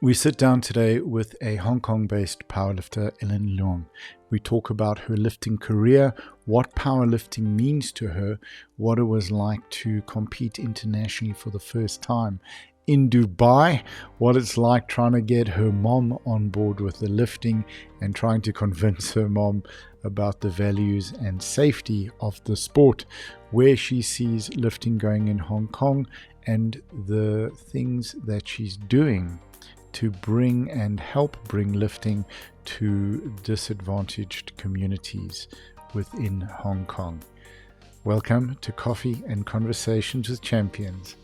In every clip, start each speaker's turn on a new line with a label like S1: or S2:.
S1: We sit down today with a Hong Kong-based powerlifter, Ellen Leung. We talk about her lifting career, what powerlifting means to her, what it was like to compete internationally for the first time in Dubai, what it's like trying to get her mom on board with the lifting and trying to convince her mom about the values and safety of the sport, where she sees lifting going in Hong Kong, and the things that she's doing to bring and help bring lifting to disadvantaged communities within Hong Kong. Welcome to Coffee and Conversations with Champions,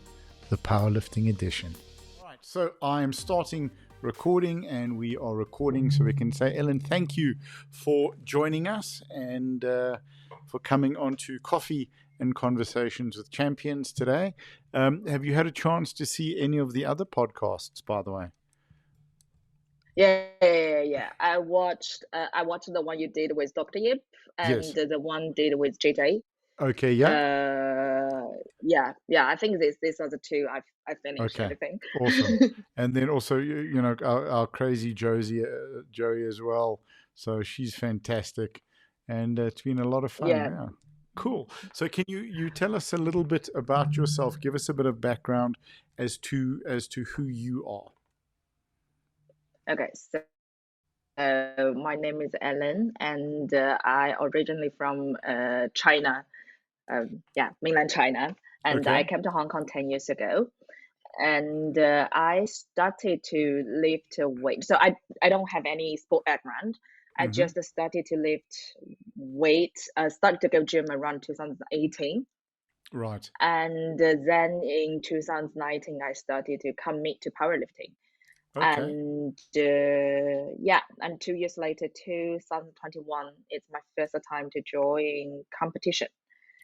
S1: the Powerlifting edition. All right, so I am starting recording, and we are recording, so we can say, Ellen, thank you for joining us and for coming on to Coffee and Conversations with Champions today. Have you had a chance to see any of the other podcasts, by the way?
S2: Yeah. I watched the one you did with Dr. Yip and
S1: Yes.
S2: the one did with JJ.
S1: Okay, yeah.
S2: Yeah. I think these are the two I finished
S1: Okay,
S2: everything.
S1: awesome. And then also, you know, our crazy Josie, Joey as well. So she's fantastic, and it's been a lot of fun.
S2: Yeah.
S1: Yeah, cool. So can you tell us a little bit about yourself? Give us a bit of background as to who you are.
S2: Okay. So my name is Ellen, and I originally from China. Mainland China, and I
S1: Okay.
S2: came to Hong Kong 10 years ago. And I started to lift weight. So I don't have any sport background. I
S1: Mm-hmm.
S2: just started to lift weight. Started to go gym around 2018,
S1: Right.
S2: and then in 2019 I started to commit to powerlifting.
S1: Okay.
S2: And and 2 years later, 2021, it's my first time to join competition.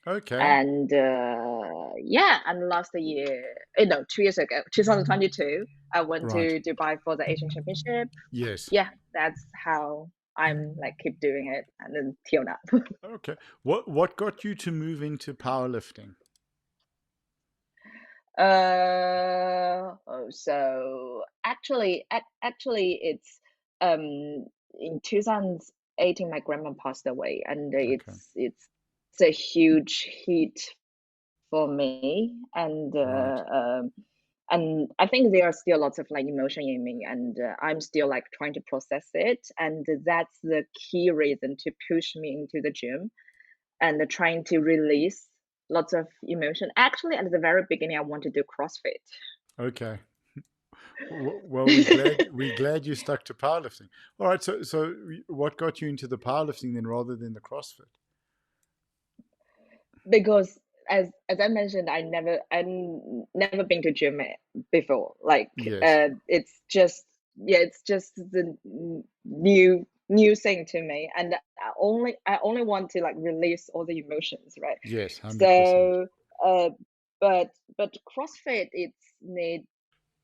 S1: Okay.
S2: And and last year, 2 years ago, 2022, I went
S1: Right.
S2: to Dubai for the Asian Championship.
S1: Yes.
S2: Yeah, that's how I'm like keep doing it and then till now.
S1: Okay. What got you to move into powerlifting?
S2: So actually, it's in 2018 my grandma passed away, and
S1: Okay.
S2: it's a huge hit for me,
S1: Right.
S2: and I think there are still lots of like emotion in me, and I'm still like trying to process it, and that's the key reason to push me into the gym and trying to release lots of emotion. Actually, at the very beginning, I want to do CrossFit.
S1: Okay. Well, we're glad you stuck to powerlifting. All right. So what got you into the powerlifting then, rather than the CrossFit?
S2: Because as I mentioned, I never been to gym before. Like
S1: Yes.
S2: it's just the new thing to me, and I only want to like release all the emotions, right?
S1: Yes. 100%.
S2: So uh, but CrossFit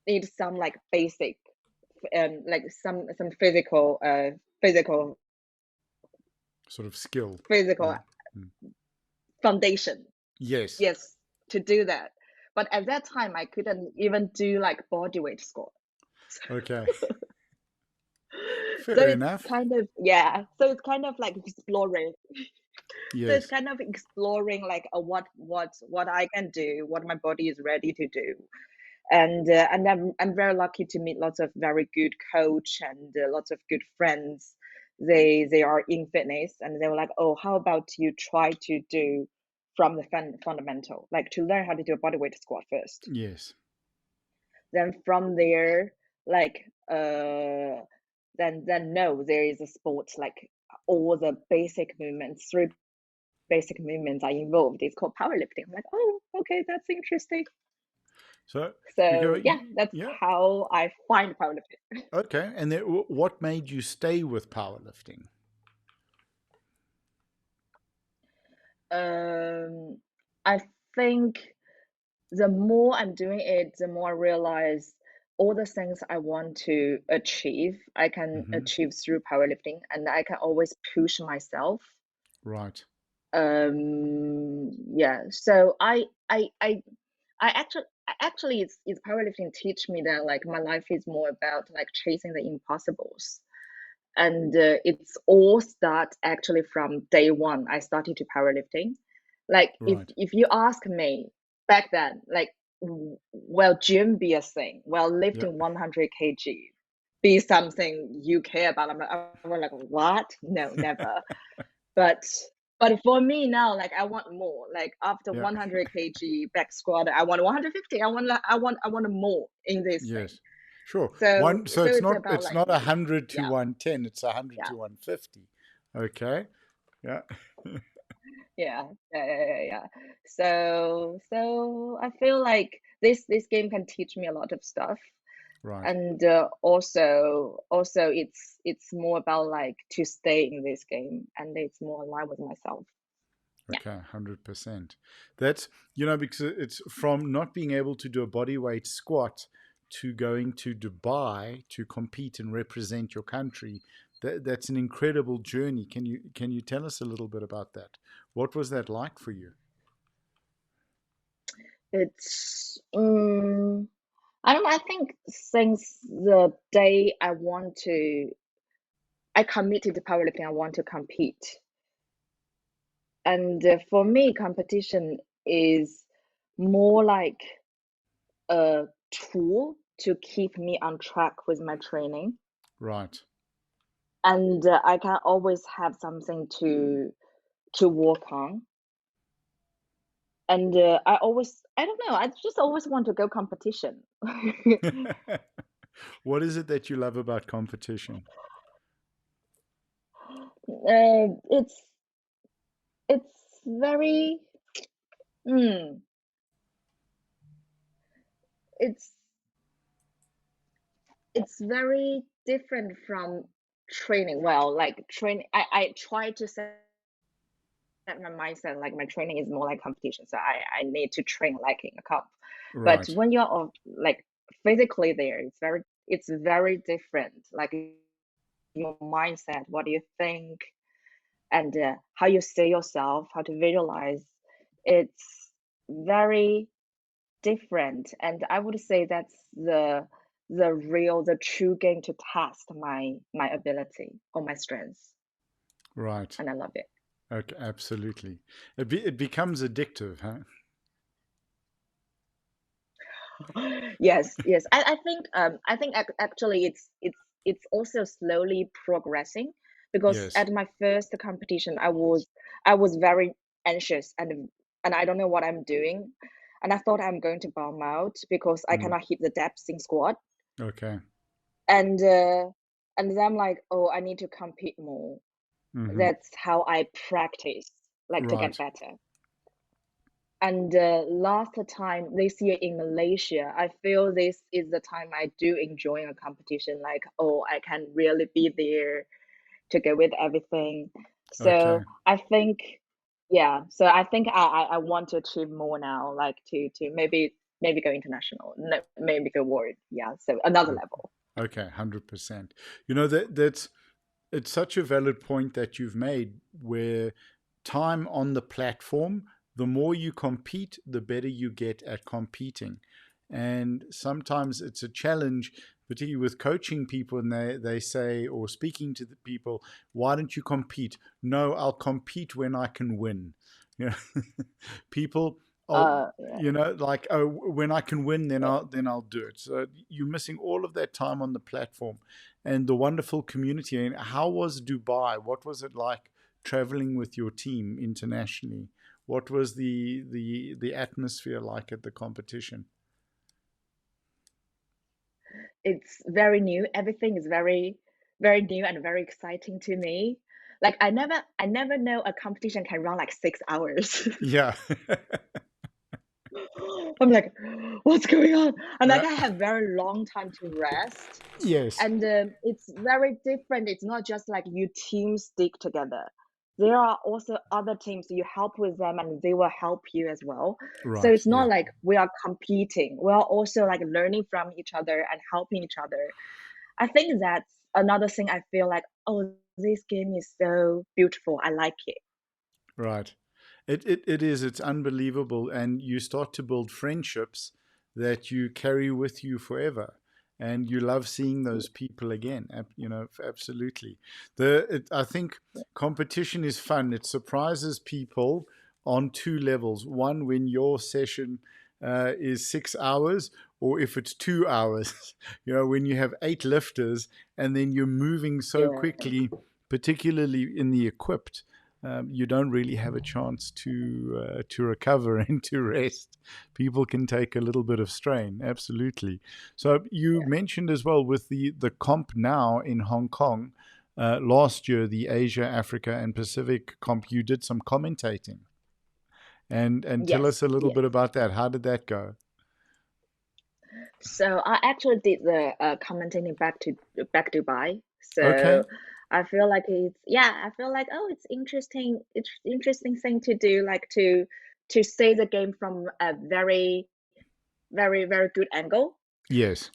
S2: need some like basic like some physical
S1: Sort of skill.
S2: physical
S1: Mm, mm.
S2: foundation.
S1: Yes.
S2: Yes, to do that. But at that time, I couldn't even do like body weight squat.
S1: Okay.
S2: So
S1: Fair
S2: it's
S1: enough.
S2: kind of, yeah. So it's kind of like exploring. So it's
S1: Yes.
S2: kind of exploring like what I can do, what my body is ready to do. And I'm very lucky to meet lots of very good coach and lots of good friends. They are in fitness, and they were like, oh, how about you try to do from the fundamental, like to learn how to do a body weight squat first.
S1: Yes.
S2: Then from there, like then no, there is a sport like all the basic movements, three basic movements are involved. It's called powerlifting. I'm like, oh, okay, that's interesting.
S1: So we go.
S2: So yeah, that's
S1: Yeah.
S2: how I find powerlifting.
S1: Okay. And then what made you stay with powerlifting?
S2: Um, I think the more I'm doing it, the more I realize all the things I want to achieve, I can
S1: Mm-hmm.
S2: achieve through powerlifting, and I can always push myself.
S1: Right.
S2: Yeah, so I actually actually it's powerlifting teach me that like my life is more about like chasing the impossibles. And it's all start actually from day one I started to powerlifting. Like
S1: Right.
S2: if you ask me back then, like will gym be a thing? Will
S1: Yeah.
S2: lifting 100 kg be something you care about? I'm like, what? No, never. But for me now, like I want more. Like after
S1: Yeah.
S2: 100 kg back squat, I want 150. I want more in this thing.
S1: Yes. Sure.
S2: So
S1: One. So
S2: it's about
S1: it's
S2: like
S1: not
S2: me.
S1: 100 to
S2: Yeah,
S1: 110. It's 100
S2: yeah,
S1: to 150. Okay. Yeah.
S2: yeah. So I feel like this game can teach me a lot of stuff.
S1: Right.
S2: And also it's more about like to stay in this game, and it's more aligned with myself. Yeah.
S1: Okay, 100%. That's, you know, because it's from not being able to do a body weight squat to going to Dubai to compete and represent your country. That's an incredible journey. Can you tell us a little bit about that? What was that like for you?
S2: It's I don't know, I think since the day I committed to powerlifting, I want to compete. And for me, competition is more like a tool to keep me on track with my training.
S1: Right.
S2: And I can always have something to work on. And I don't know, I just always want to go competition.
S1: What is it that you love about competition?
S2: It's very mm, it's it's very different from training. Well, like training, I try to set my mindset like my training is more like competition, so I need to train like in a comp. But
S1: Right.
S2: when you're like physically there, it's very different. Like your mindset, what do you think, and how you see yourself, how to visualize. It's very different, and I would say that's the true game to test my ability or my strengths,
S1: Right.
S2: and I love it.
S1: Okay, absolutely. It becomes addictive, huh?
S2: Yes. I think actually it's also slowly progressing, because
S1: Yes.
S2: at my first competition I was very anxious, and I don't know what I'm doing, and I thought I'm going to bomb out because I
S1: Mm.
S2: cannot hit the depths in squat.
S1: Okay.
S2: And then I'm like, oh, I need to compete more.
S1: Hmm.
S2: That's how I practice, like to get
S1: Right.
S2: better. And last time this year in Malaysia, I feel this is the time I do enjoy a competition. Like, oh, I can really be there to go with everything. So
S1: Okay.
S2: I think, yeah. So I think I want to achieve more now, like to maybe go international, no, maybe go world. Yeah. So another level.
S1: Okay, 100%. You know that's it's such a valid point that you've made where time on the platform, the more you compete, the better you get at competing. And sometimes it's a challenge, particularly with coaching people, and they say, or speaking to the people, why don't you compete? No, I'll compete when I can win. You know, people are,
S2: Yeah.
S1: you know, like, oh, when I can win, then I'll do it. So you're missing all of that time on the platform and the wonderful community. And how was Dubai? What was it like traveling with your team internationally? What was the atmosphere like at the competition?
S2: It's very new. Everything is very new and very exciting to me. Like I never know a competition can run like 6 hours.
S1: Yeah.
S2: I'm like, what's going on? And like
S1: Yeah.
S2: I have very long time to rest.
S1: Yes.
S2: And it's very different. It's not just like you team stick together. There are also other teams you help with them, and they will help you as well. So
S1: Right.
S2: it's not
S1: Yeah.
S2: like we are competing. We are also like learning from each other and helping each other. I think that's another thing I feel like, oh, this game is so beautiful. I like it.
S1: Right. It is. It's unbelievable. And you start to build friendships that you carry with you forever. And you love seeing those people again. Absolutely. I think competition is fun. It surprises people on two levels. One, when your session is 6 hours, or if it's 2 hours. When you have eight lifters and then you're moving so
S2: Yeah,
S1: quickly, particularly in the equipped, you don't really have a chance to recover and to rest. People can take a little bit of strain, absolutely. So you
S2: yeah,
S1: mentioned as well with the comp now in Hong Kong. Last year, the Asia, Africa, and Pacific comp, you did some commentating, and tell us
S2: yes,
S1: a little
S2: yes.
S1: bit about that. How did that go?
S2: So I actually did the commentating back to Dubai.
S1: Okay.
S2: So I feel like I feel like, oh, it's interesting thing to do, like to see the game from a very good angle,
S1: Yes,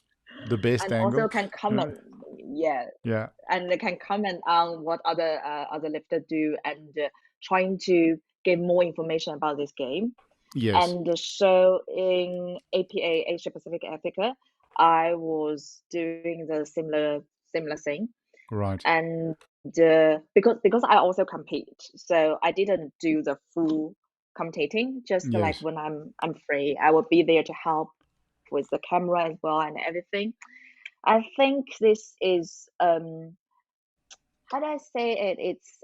S1: the best
S2: and also
S1: angle.
S2: can
S1: Yeah.
S2: comment, yeah,
S1: Yeah.
S2: and they can comment on what other lifters do, and trying to get more information about this game.
S1: Yes.
S2: And so in APA, Asia Pacific Africa, I was doing the similar thing.
S1: Right.
S2: And because I also compete, so I didn't do the full commentating. Just like
S1: Yes.
S2: when I'm free, I will be there to help with the camera as well and everything. I think this is how do I say it? It's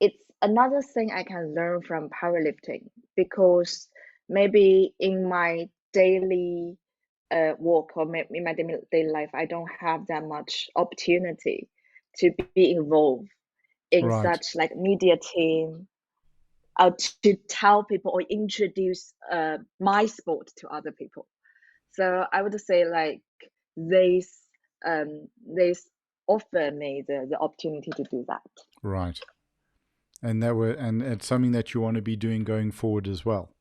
S2: it's another thing I can learn from powerlifting, because maybe in my daily work, or in my daily life, I don't have that much opportunity to be involved in
S1: Right.
S2: such like media team, to tell people or introduce my sport to other people. So I would say like this this offer me the opportunity to do that.
S1: Right. And it's something that you want to be doing going forward as well.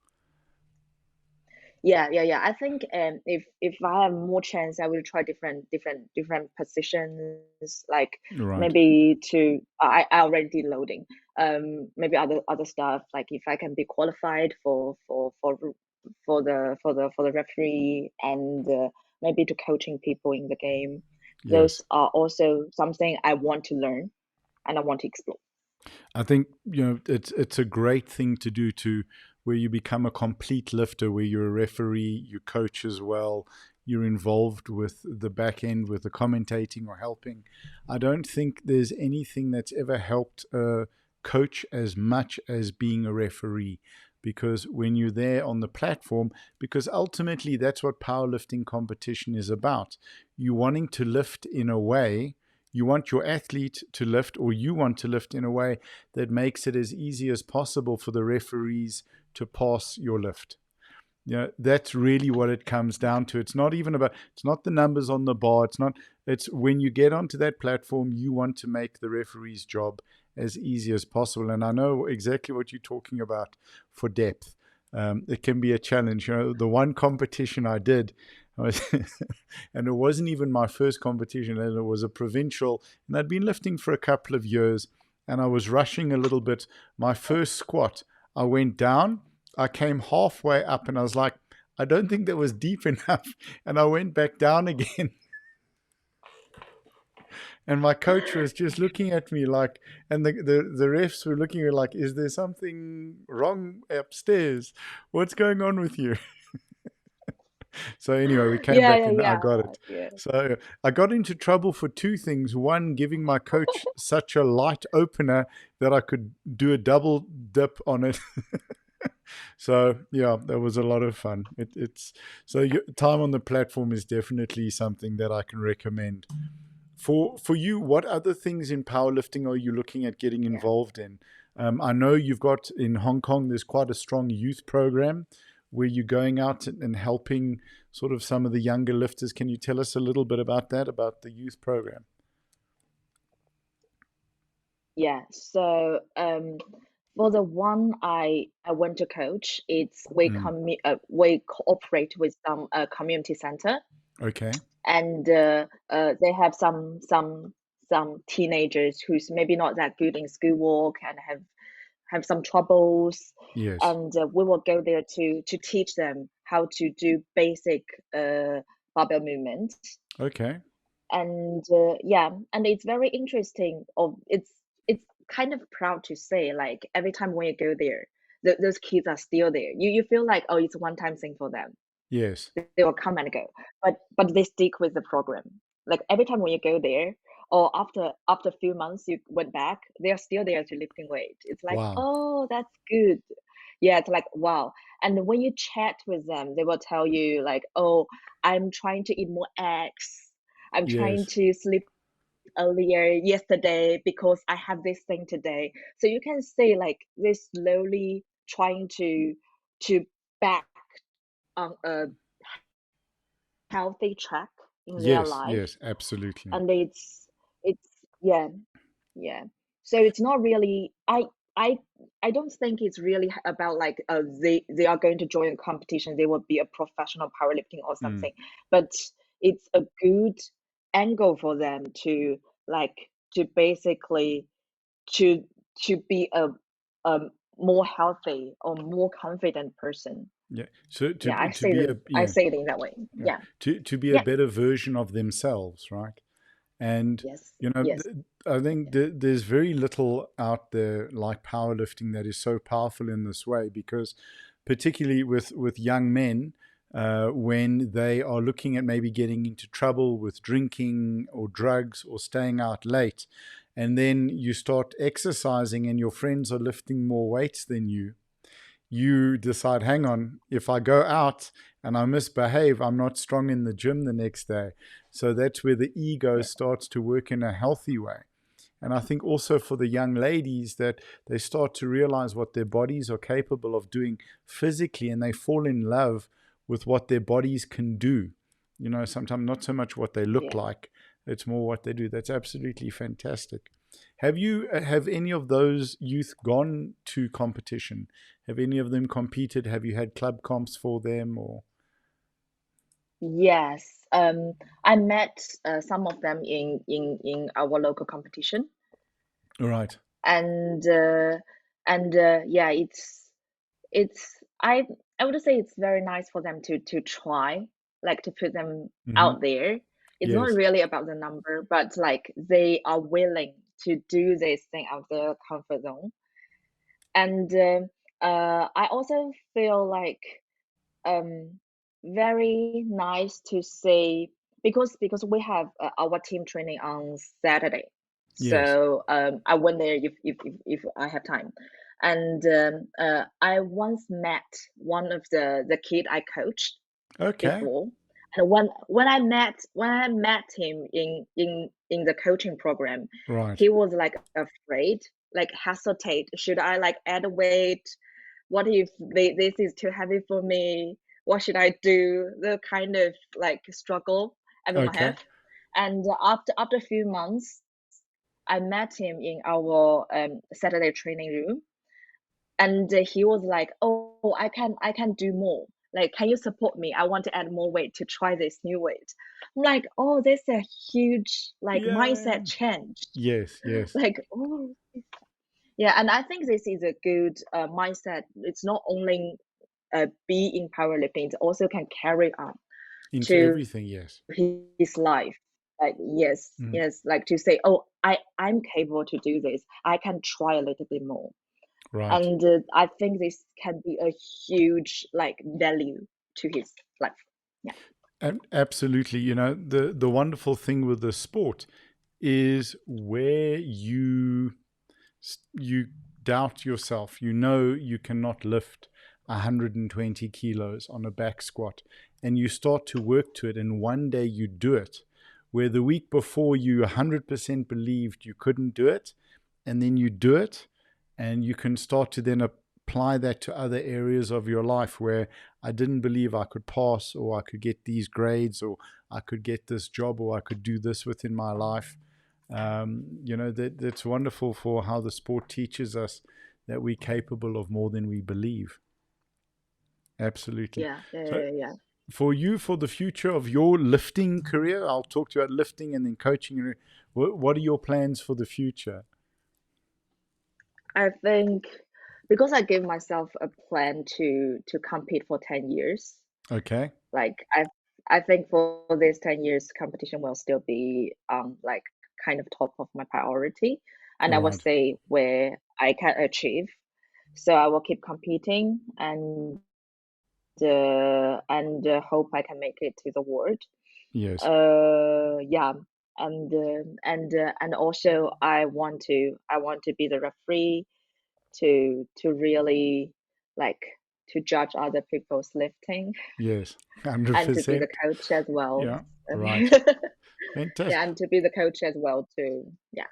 S2: Yeah. I think if I have more chance, I will try different positions. Like
S1: Right.
S2: maybe to I already did loading. Maybe other stuff. Like if I can be qualified for the referee, and maybe to coaching people in the game. Those
S1: Yes.
S2: are also something I want to learn and I want to explore.
S1: I think it's a great thing to do, to where you become a complete lifter, where you're a referee, you coach as well, you're involved with the back end with the commentating or helping. I don't think there's anything that's ever helped a coach as much as being a referee, because when you're there on the platform, because ultimately that's what powerlifting competition is about. You wanting to lift in a way, you want your athlete to lift, or you want to lift in a way that makes it as easy as possible for the referees to pass your lift. That's really what it comes down to. It's not even about, it's not the numbers on the bar. It's when you get onto that platform, you want to make the referee's job as easy as possible. And I know exactly what you're talking about for depth. It can be a challenge. The one competition I did, was and it wasn't even my first competition, and it was a provincial, and I'd been lifting for a couple of years, and I was rushing a little bit. My first squat, I went down, I came halfway up, and I was like, I don't think that was deep enough. And I went back down again. And my coach was just looking at me like, and the refs were looking at me like, is there something wrong upstairs? What's going on with you? So anyway, we came back and I
S2: Yeah,
S1: got it.
S2: yeah.
S1: So I got into trouble for two things. One, giving my coach such a light opener that I could do a double dip on it. So yeah, that was a lot of fun. It's so time on the platform is definitely something that I can recommend. For you, what other things in powerlifting are you looking at getting
S2: Yeah.
S1: involved in? I know you've got in Hong Kong. There's quite a strong youth program where you're going out and helping sort of some of the younger lifters. Can you tell us a little bit about that, about the youth program?
S2: Yeah, so for the one I went to coach, it's
S1: Mm.
S2: we cooperate with some community center,
S1: Okay.
S2: and they have some teenagers who's maybe not that good in schoolwork, and have some troubles,
S1: Yes.
S2: and we will go there to teach them how to do basic barbell movement.
S1: Okay.
S2: And yeah, and it's very interesting. Of it's kind of proud to say, like every time when you go there, those kids are still there. You feel like, oh, it's a one-time thing for them.
S1: Yes.
S2: They will come and go, but they stick with the program. Like every time when you go there, or after a few months you went back, they are still there to lifting weight. It's like,
S1: Wow.
S2: oh, that's good. Yeah, it's like wow. And when you chat with them, they will tell you like, oh, I'm trying to eat more eggs. I'm trying
S1: Yes.
S2: to sleep earlier yesterday because I have this thing today. So you can say like they slowly trying to back on a healthy track in their
S1: Yes.
S2: life.
S1: Yes. Absolutely.
S2: And it's yeah, yeah. So it's not really, I I don't think it's really about like they are going to join a competition, they will be a professional powerlifting or
S1: Mm.
S2: something, but it's a good angle for them to like to basically to to be a more healthy or more confident person.
S1: Yeah. So
S2: Yeah,
S1: to be a
S2: I
S1: yeah,
S2: say it in that way.
S1: yeah,
S2: Yeah.
S1: to be a
S2: Yeah.
S1: better version of themselves, right? And
S2: Yes.
S1: you know,
S2: Yes.
S1: I think there's very little out there like powerlifting that is so powerful in this way, because particularly with young men, when they are looking at maybe getting into trouble with drinking or drugs or staying out late, and then you start exercising and your friends are lifting more weights than you decide, hang on, if I go out and I misbehave, I'm not strong in the gym the next day. So that's where the ego
S2: Yeah.
S1: starts to work in a healthy way. And I think also for the young ladies, that they start to realize what their bodies are capable of doing physically, and they fall in love with what their bodies can do. You know, sometimes not so much what they look
S2: Yeah.
S1: like, it's more what they do. That's absolutely fantastic. Have any of those youth gone to competition? Have any of them competed? Have you had club comps for them or?
S2: Yes. I met some of them in our local competition,
S1: Right.
S2: and yeah, it's I would say it's very nice for them to try, like to put them
S1: Hmm.
S2: out there. It's not
S1: Yes.
S2: really about the number, but like they are willing to do this thing out of their comfort zone. And I also feel like um very nice to say, because we have our team training on Saturday.
S1: Yes.
S2: So I went there if I have time. And I once met one of the kid I coached
S1: Okay.
S2: before. And when I met him in the coaching program,
S1: Right.
S2: he was like afraid, like hesitate. Should I like add weight? What if this is too heavy for me? What should I do? The kind of like struggle everyone
S1: Okay.
S2: have. And after a few months, I met him in our Saturday training room, and he was like, "Oh, I can do more. Like, can you support me? I want to add more weight to try this new weight." I'm like, "Oh, this is a huge like
S1: Yeah.
S2: mindset change."
S1: Yes. Yes.
S2: Like, oh, yeah, and I think this is a good mindset. It's not only be in powerlifting, it also can carry on
S1: Into
S2: to
S1: everything. Yes.
S2: his life. Like, yes,
S1: Mm.
S2: yes, like to say, "Oh, I'm capable to do this. I can try a little bit more."
S1: Right.
S2: And I think this can be a huge like value to his life. Yeah.
S1: And absolutely. You know, the wonderful thing with the sport is where you doubt yourself. You know you cannot lift 120 kilos on a back squat, and you start to work to it, and one day you do it. Where the week before you 100% believed you couldn't do it, and then you do it, and you can start to then apply that to other areas of your life where I didn't believe I could pass, or I could get these grades, or I could get this job, or I could do this within my life. You know, that's wonderful for how the sport teaches us that we're capable of more than we believe. Absolutely.
S2: Yeah, yeah,
S1: So
S2: yeah, yeah.
S1: for you, for the future of your lifting career, I'll talk to you about lifting and then coaching. What are your plans for the future?
S2: I think. because I gave myself a plan to compete for 10 years.
S1: Okay.
S2: Like I think for these 10 years competition will still be like kind of top of my priority, and I will
S1: Right.
S2: say where I can achieve. So I will keep competing and hope I can make it to the world.
S1: Yes.
S2: Yeah, and also I want to be the referee to really like to judge other people's lifting
S1: Yes.
S2: and to be the
S1: 100%.
S2: coach as well.
S1: Yeah.
S2: And
S1: Right. Fantastic.
S2: yeah, and to be the coach as well too. Yeah,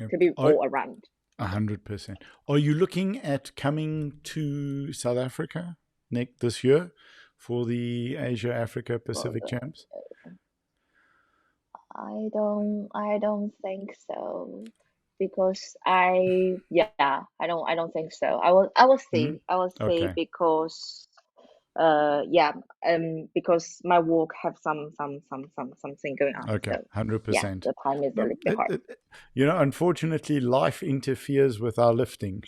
S1: Yep.
S2: to be all around.
S1: 100%. Are you looking at coming to South Africa next this year for the Asia Africa
S2: Well,
S1: Pacific Champs?
S2: I don't think so because I don't think so.
S1: Hmm.
S2: I will see
S1: Okay.
S2: because yeah because my work have something going on.
S1: Okay.
S2: So yeah,
S1: 100%.
S2: the time is a
S1: No,
S2: little bit hard.
S1: unfortunately, life interferes with our lifting.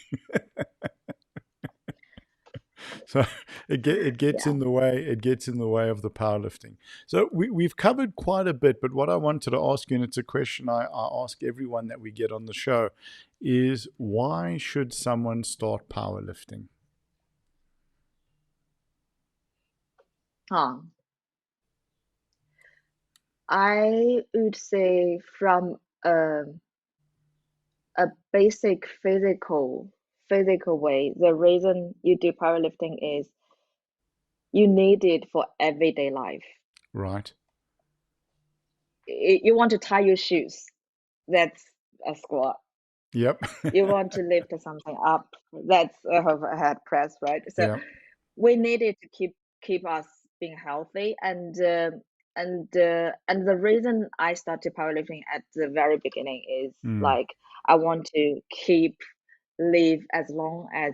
S1: So it gets
S2: Yeah.
S1: in the way. It gets in the way of the powerlifting. So we've covered quite a bit, but what I wanted to ask you, and it's a question I ask everyone that we get on the show, is why should someone start powerlifting?
S2: Huh. I would say from a basic physical way, the reason you do powerlifting is you need it for everyday life.
S1: Right.
S2: You want to tie your shoes, that's a squat.
S1: Yep.
S2: You want to lift something up, that's a head press, right? So
S1: Yeah.
S2: we need it to keep us being healthy, and the reason I started powerlifting at the very beginning is
S1: Mm.
S2: like I want to keep live as long as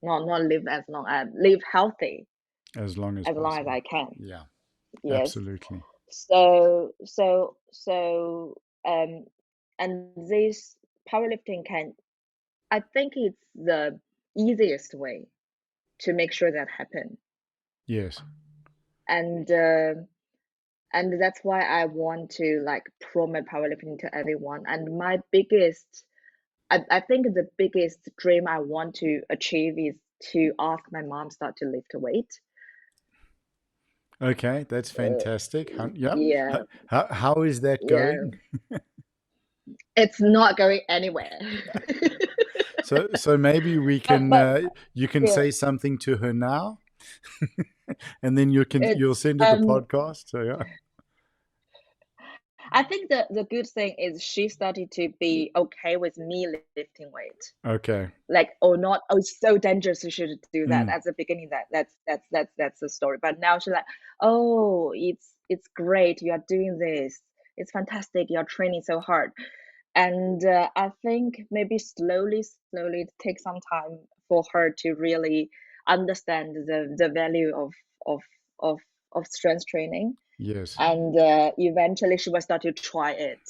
S2: not live as long as live healthy
S1: As long as
S2: as long as
S1: possible.
S2: I can.
S1: Yeah.
S2: Yes.
S1: Absolutely.
S2: So and this powerlifting can, I think it's the easiest way to make sure that happen.
S1: Yes.
S2: And uh, and that's why I want to like promote powerlifting to everyone. And my biggest, I think the biggest dream I want to achieve is to ask my mom start to lift weight.
S1: Okay, that's
S2: Uh,
S1: fantastic. Yeah.
S2: yeah,
S1: How is that
S2: yeah.
S1: going?
S2: It's not going anywhere.
S1: So maybe we can
S2: But
S1: you can
S2: yeah,
S1: say something to her now, and then you'll
S2: it's
S1: send her the podcast. So yeah.
S2: I think the good thing is she started to be okay with me lifting weight.
S1: Okay.
S2: Like, oh, not, oh, it's so dangerous, you should do that.
S1: Mm.
S2: At the beginning, that's the story. But now she's like, oh, it's great, you are doing this, it's fantastic, you're training so hard. And I think maybe slowly it takes some time for her to really understand the value of of of strength training,
S1: Yes.
S2: and eventually she will start to try it.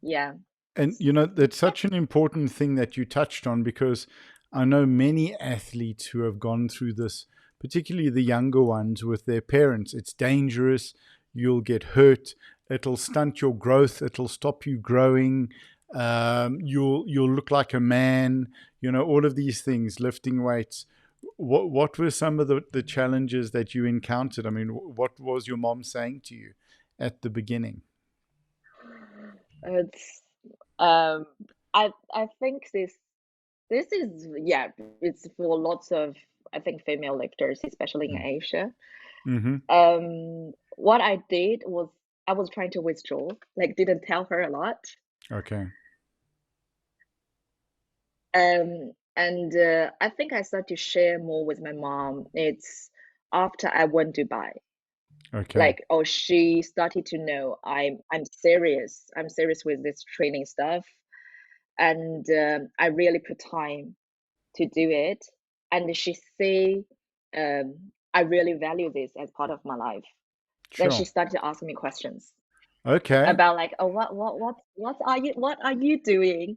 S2: Yeah.
S1: And that's such an important thing that you touched on, because I know many athletes who have gone through this, particularly the younger ones with their parents. It's dangerous. You'll get hurt. It'll stunt your growth. It'll stop you growing. You'll look like a man. All of these things, lifting weights. What were some of the challenges that you encountered? I mean, what was your mom saying to you at the beginning?
S2: It's I think this is, yeah, it's for lots of, I think, female lifters, especially in Asia.
S1: Mm-hmm.
S2: What I did was I was trying to withdraw, like didn't tell her a lot.
S1: Okay.
S2: And I think I started to share more with my mom. It's after I went to Dubai.
S1: Okay.
S2: Like, oh, she started to know I'm serious. I'm serious with this training stuff, and I really put time to do it. And she see I really value this as part of my life. Then she
S1: Sure.
S2: started to ask me questions
S1: Okay.
S2: about like, oh, what are you doing?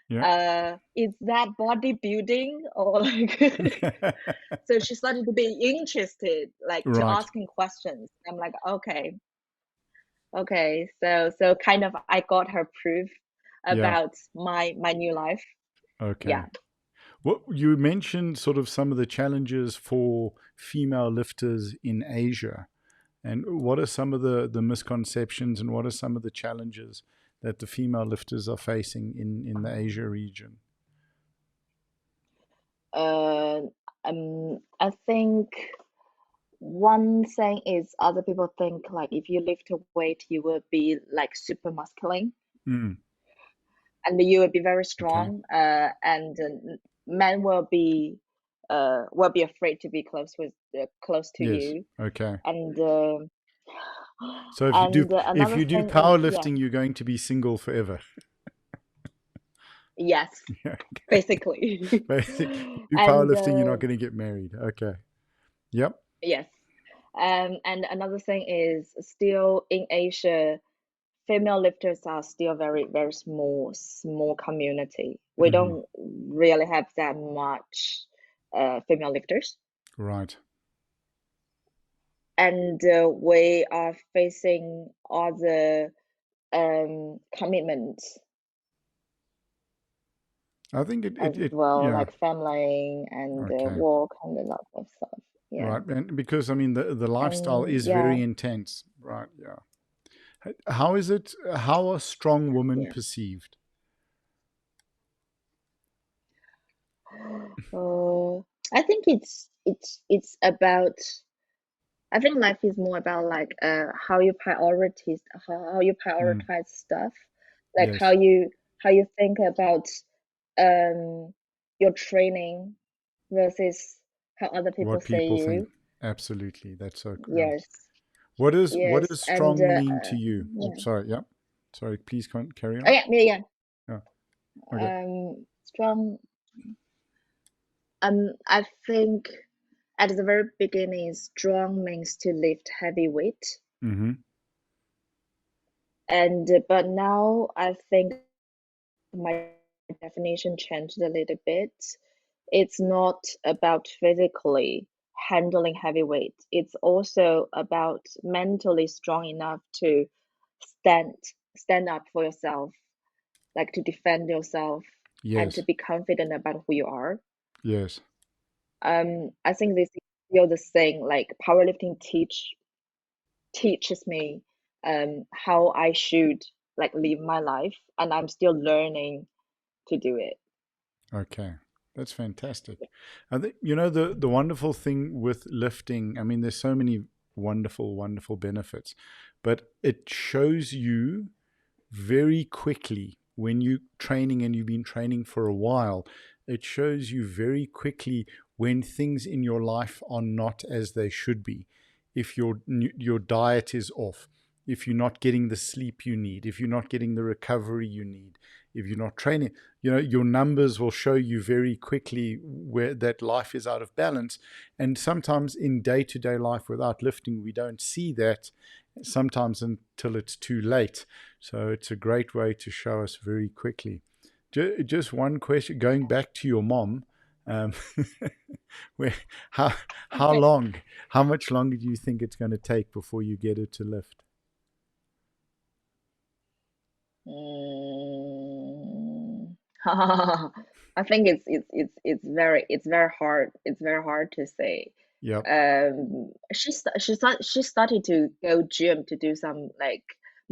S1: Yeah.
S2: is that bodybuilding or like so she started to be interested, like to
S1: Right.
S2: asking questions. I'm like, okay, so kind of I got her proof
S1: Yeah.
S2: about my new life.
S1: Okay.
S2: Yeah.
S1: What you mentioned sort of some of the challenges for female lifters in Asia. And what are some of the misconceptions and what are some of the challenges that the female lifters are facing in the Asia region?
S2: Uh, I think one thing is other people think like if you lift a weight, you will be like super masculine
S1: Mm,
S2: and you will be very
S1: okay.
S2: strong. And men will be afraid to be close to
S1: Yes.
S2: you.
S1: Okay.
S2: And
S1: So
S2: and
S1: if
S2: another
S1: you do
S2: thing is yeah,
S1: powerlifting, you're going to be single forever.
S2: yes,
S1: Yeah.
S2: basically.
S1: Basic. You do
S2: And
S1: powerlifting, you're not going to get married. Okay. Yep.
S2: yes. And another thing is still in Asia, female lifters are still very small community. We
S1: Hmm.
S2: don't really have that much female lifters,
S1: Right.
S2: and we are facing other commitments
S1: I think
S2: as well,
S1: yeah.
S2: like family and
S1: Okay.
S2: work and a lot of stuff. Yeah,
S1: Right. And because, I mean, the lifestyle
S2: and
S1: is
S2: yeah,
S1: very intense. Right. Yeah. How is it, how are strong women
S2: yeah.
S1: perceived?
S2: Uh, I think it's about. I think life is more about like how you
S1: Mm,
S2: prioritize stuff, like
S1: yes.
S2: how you think about um your training versus how other people
S1: What
S2: say
S1: people think.
S2: you.
S1: Absolutely. That's so, yeah.
S2: Yes,
S1: What
S2: yes,
S1: does
S2: and
S1: strong mean to you? Oh,
S2: yeah.
S1: sorry. Yeah. Sorry. Please carry
S2: Oh
S1: on.
S2: yeah, yeah, yeah.
S1: Yeah. Okay.
S2: Strong. I think at the very beginning, strong means to lift heavy weight,
S1: Mm-hmm.
S2: and but now I think my definition changed a little bit. It's not about physically handling heavy weight. It's also about mentally strong enough to stand stand up for yourself, like to defend yourself and to
S1: Yes.
S2: be confident about who you are.
S1: Yes.
S2: I think this is still the thing. Like powerlifting teaches me how I should like live my life, and I'm still learning to do it.
S1: Okay. That's fantastic. I think, the wonderful thing with lifting, I mean, there's so many wonderful, wonderful benefits, but it shows you very quickly when you're training and you've been training for a while, it shows you very quickly when things in your life are not as they should be. If your diet is off, if you're not getting the sleep you need, if you're not getting the recovery you need, if you're not training, your numbers will show you very quickly where that life is out of balance. And sometimes in day-to-day life without lifting, we don't see that sometimes until it's too late. So it's a great way to show us very quickly. Just one question, going back to your mom, um, where, how how
S2: Okay.
S1: long, how much longer do you think it's going to take before you get her to lift?
S2: Mm. I think it's very hard. It's very hard to say.
S1: Yep.
S2: She started to go gym to do some like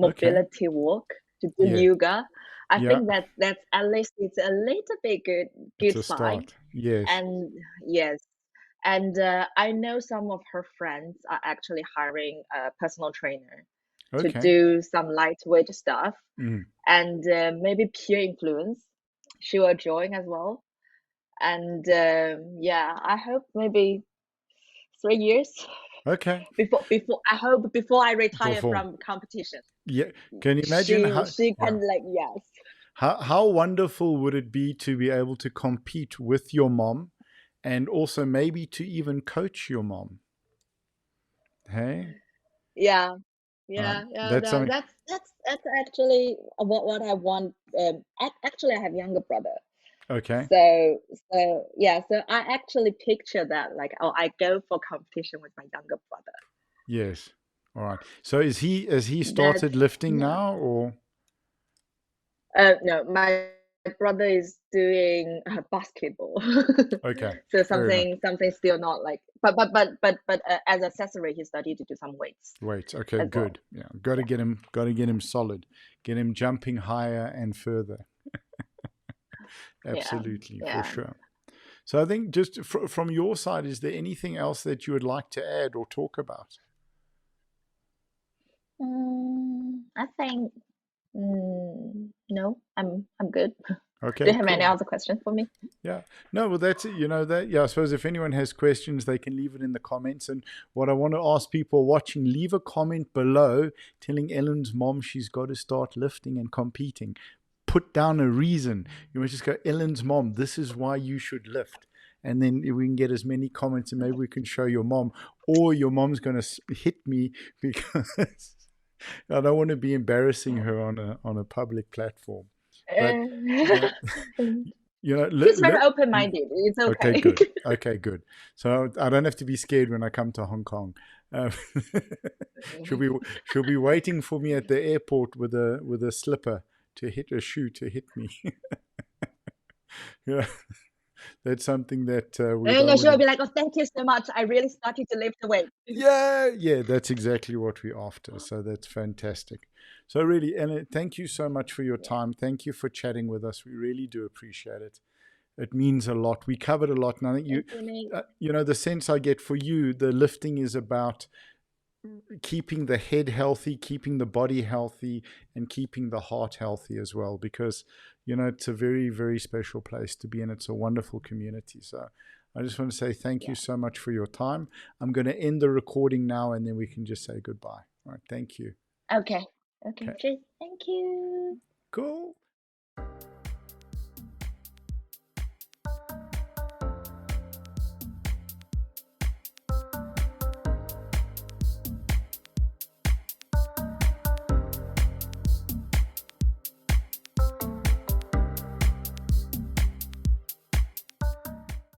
S1: Okay.
S2: mobility work to do
S1: Yeah.
S2: yoga. I
S1: Yeah.
S2: think that's at least it's a little bit
S1: It's
S2: good
S1: a
S2: sign.
S1: start. Yes.
S2: And yes, and I know some of her friends are actually hiring a personal trainer to
S1: Okay.
S2: do some lightweight stuff,
S1: Mm.
S2: and maybe peer influence. She will join as well. And yeah, I hope maybe 3 years
S1: Okay.
S2: before I hope before I retire
S1: Before.
S2: from competition.
S1: Yeah. Can you imagine how?
S2: She
S1: Yeah.
S2: can like yes.
S1: How wonderful would it be to be able to compete with your mom and also maybe to even coach your mom? Hey?
S2: Yeah. Yeah, yeah,
S1: That's something.
S2: that's actually what I want. Actually, I have younger brother,
S1: Okay.
S2: so I actually picture that like, oh, I go for competition with my younger brother.
S1: Yes. All right. So has he
S2: That's
S1: started lifting
S2: yeah.
S1: now, or?
S2: No, my brother is doing basketball.
S1: Okay.
S2: So
S1: Fair enough.
S2: something still not like, but as accessory, he started to do some weights
S1: Wait. Okay.
S2: as well.
S1: Good. Yeah. Got to get him. Got to get him solid. Get him jumping higher and further.
S2: Yeah,
S1: Absolutely, for
S2: yeah.
S1: sure. So I think just from your side, is there anything else that you would like to add or talk about?
S2: I think no, I'm good. Do
S1: Okay,
S2: you have any
S1: cool.
S2: other questions for me?
S1: Yeah. No, well, that's it. You know, that, yeah, I suppose if anyone has questions, they can leave it in the comments. And what I want to ask people watching, leave a comment below telling Ellen's mom she's got to start lifting and competing. Put down a reason. You must just go, Ellen's mom, this is why you should lift. And then we can get as many comments, and maybe we can show your mom, or your mom's going to hit me because I don't want to be embarrassing her on a public platform. But you know, you know,
S2: He's very open-minded. It's
S1: okay,
S2: okay.
S1: good. Okay, good. So I don't have to be scared when I come to Hong Kong. Um, she'll be she'll be waiting for me at the airport with a slipper to hit a shoe to hit me. Yeah, that's something that we
S2: And
S1: don't
S2: then
S1: want
S2: she'll
S1: to.
S2: be like, "Oh, thank you so much. I really started to lift the weight."
S1: Yeah, yeah, that's exactly what we're after. So that's fantastic. So really, Ellen, thank you so much for your
S2: Yeah.
S1: time. Thank you for chatting with us. We really do appreciate it. It means a lot. We covered a lot, and I think
S2: Thank you, Nate.
S1: you know, the sense I get for you, the lifting is about keeping the head healthy, keeping the body healthy, and keeping the heart healthy as well. Because you know, it's a very, very special place to be in. It's a wonderful community. So I just want to say thank you
S2: Yeah.
S1: so much for your time. I'm going to end the recording now, and then we can just say goodbye. All right. Thank you.
S2: Okay. Okay.
S1: Okay.
S2: Cheers. Thank you.
S1: Cool.